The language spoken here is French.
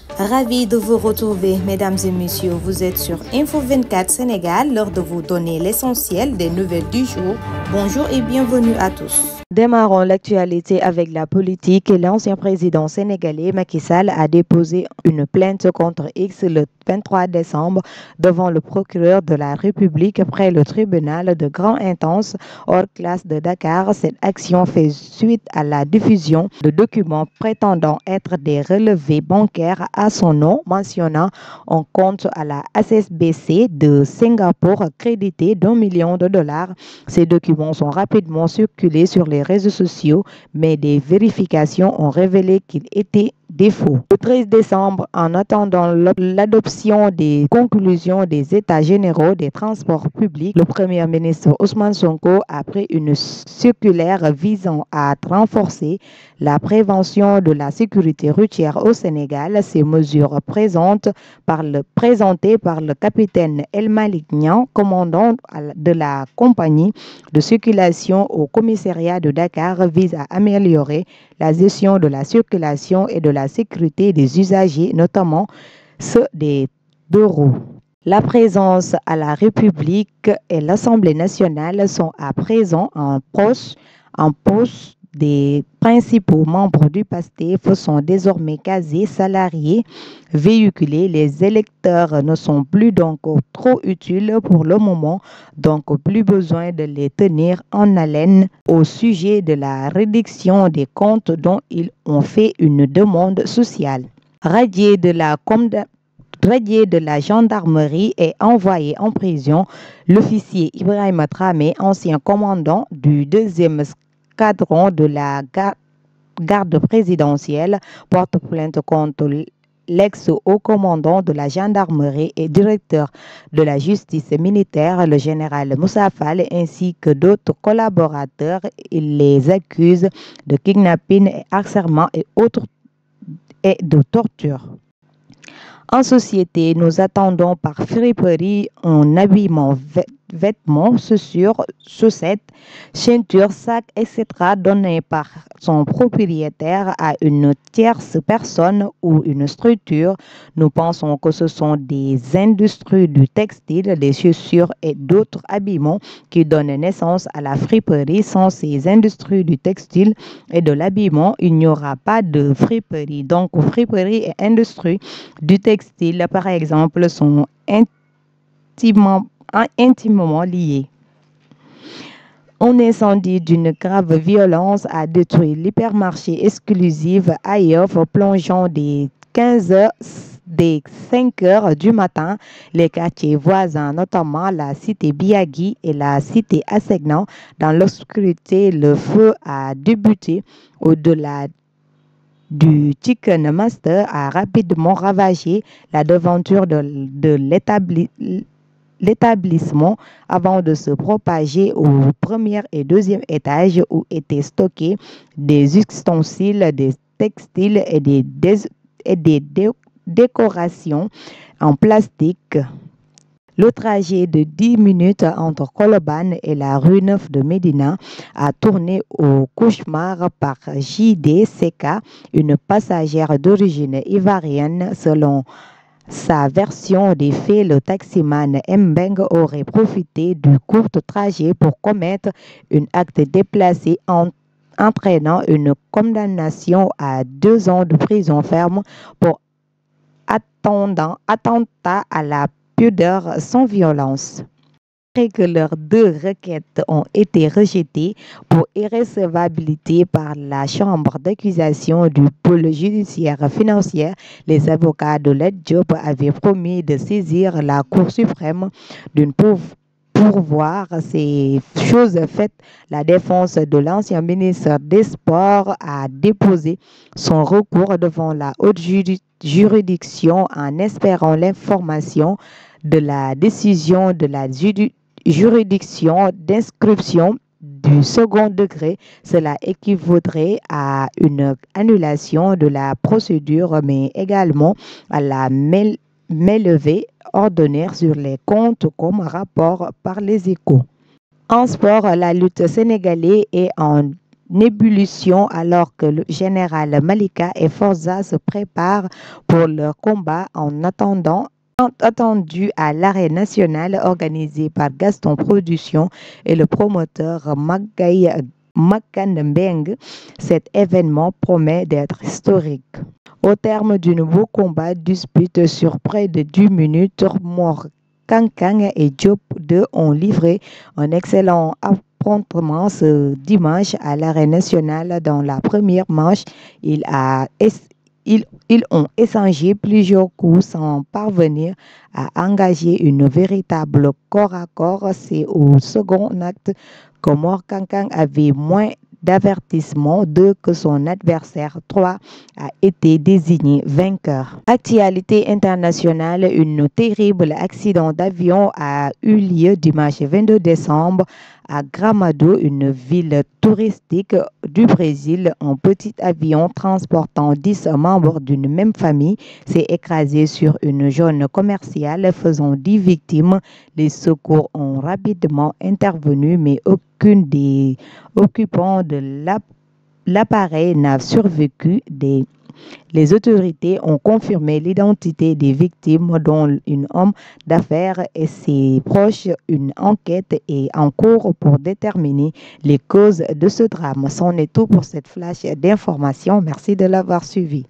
Ravi de vous retrouver, mesdames et messieurs. Vous êtes sur Info 24 Sénégal, l'heure de vous donner l'essentiel des nouvelles du jour. Bonjour et bienvenue à tous. Démarrons l'actualité avec la politique. L'ancien président sénégalais Macky Sall a déposé une plainte contre X le 23 décembre devant le procureur de la République près le tribunal de grande instance hors classe de Dakar. Cette action fait suite à la diffusion de documents prétendant être des relevés bancaires à son nom, mentionnant un compte à la HSBC de Singapour crédité d'1 million de dollars. Ces documents sont rapidement circulés sur les réseaux sociaux, mais des vérifications ont révélé qu'il était défaut. Le 13 décembre, en attendant l'adoption des conclusions des États généraux des transports publics, le Premier ministre Ousmane Sonko a pris une circulaire visant à renforcer la prévention de la sécurité routière au Sénégal. Ces mesures présentées par le capitaine El Malick Niang, commandant de la compagnie de circulation au commissariat de Dakar, visent à améliorer la gestion de la circulation et de la sécurité des usagers, notamment ceux des deux roues. La présence à la République et l'Assemblée nationale sont à présent en poste des principaux membres du PASTEF sont désormais quasi salariés, véhiculés. Les électeurs ne sont plus donc trop utiles pour le moment, donc plus besoin de les tenir en haleine au sujet de la réduction des comptes dont ils ont fait une demande sociale. Radié de la gendarmerie et envoyé en prison, l'officier Ibrahima Traoré, ancien commandant du 2e escadron de la garde présidentielle, porte plainte contre l'ex-haut commandant de la gendarmerie et directeur de la justice militaire, le général Moussa Fall, ainsi que d'autres collaborateurs. Il les accuse de kidnapping et harcèlement et de torture. En société, nous attendons par friperie un habillement, vêtements, chaussures, chaussettes, ceintures, sacs, etc. donné par son propriétaire à une tierce personne ou une structure. Nous pensons que ce sont des industries du textile, des chaussures et d'autres habillements qui donnent naissance à la friperie. Sans ces industries du textile et de l'habillement, il n'y aura pas de friperie. Donc, friperie et industrie du textile, par exemple, sont intimement liés. Un incendie d'une grave violence a détruit l'hypermarché exclusif Ayof, plongeant des 5 heures du matin les quartiers voisins, notamment la cité Biagui et la cité Assegnan. Dans l'obscurité, le feu a débuté au-delà du Chicken Master, a rapidement ravagé la devanture de l'établissement avant de se propager au premier et deuxième étage où étaient stockés des ustensiles, des textiles et des décorations en plastique. Le trajet de 10 minutes entre Colobane et la rue 9 de Médina a tourné au cauchemar par J.D. Seka, une passagère d'origine ivoirienne. Selon sa version des faits, le taximan Mbeng aurait profité du court trajet pour commettre un acte déplacé entraînant une condamnation à 2 ans de prison ferme pour attentat à la pudeur sans violence. Après que leurs 2 requêtes ont été rejetées pour irrecevabilité par la chambre d'accusation du pôle judiciaire financier, les avocats de Lat Diop avaient promis de saisir la Cour suprême pour voir ces choses faites. La défense de l'ancien ministre des Sports a déposé son recours devant la haute juridiction en espérant l'information de la décision de la juridiction d'inscription du second degré. Cela équivaudrait à une annulation de la procédure, mais également à la mainlevée ordonnée sur les comptes comme rapport par les Échos. En sport, la lutte sénégalaise est en ébullition alors que le général Malika et Forza se préparent pour leur combat en attendant attendu à l'arène nationale organisé par Gaston Productions et le promoteur Makan Mbeng. Cet événement promet d'être historique. Au terme d'un beau combat dispute sur près de 10 minutes, Mor Kankang et Diop 2 ont livré un excellent affrontement ce dimanche à l'arène nationale. Dans la première manche, ils ont échangé plusieurs coups sans parvenir à engager une véritable corps à corps. C'est au second acte que Mor Kankang avait moins d'avertissement, 2 que son adversaire, 3 a été désigné vainqueur. Actualité internationale, un terrible accident d'avion a eu lieu dimanche 22 décembre à Gramado, une ville touristique du Brésil. Un petit avion transportant 10 membres d'une même famille s'est écrasé sur une zone commerciale, faisant 10 victimes. Les secours ont rapidement intervenu, mais aucune des occupants de l'appareil n'a survécu. Les autorités ont confirmé l'identité des victimes, dont un homme d'affaires et ses proches. Une enquête est en cours pour déterminer les causes de ce drame. C'en est tout pour cette flash d'information. Merci de l'avoir suivi.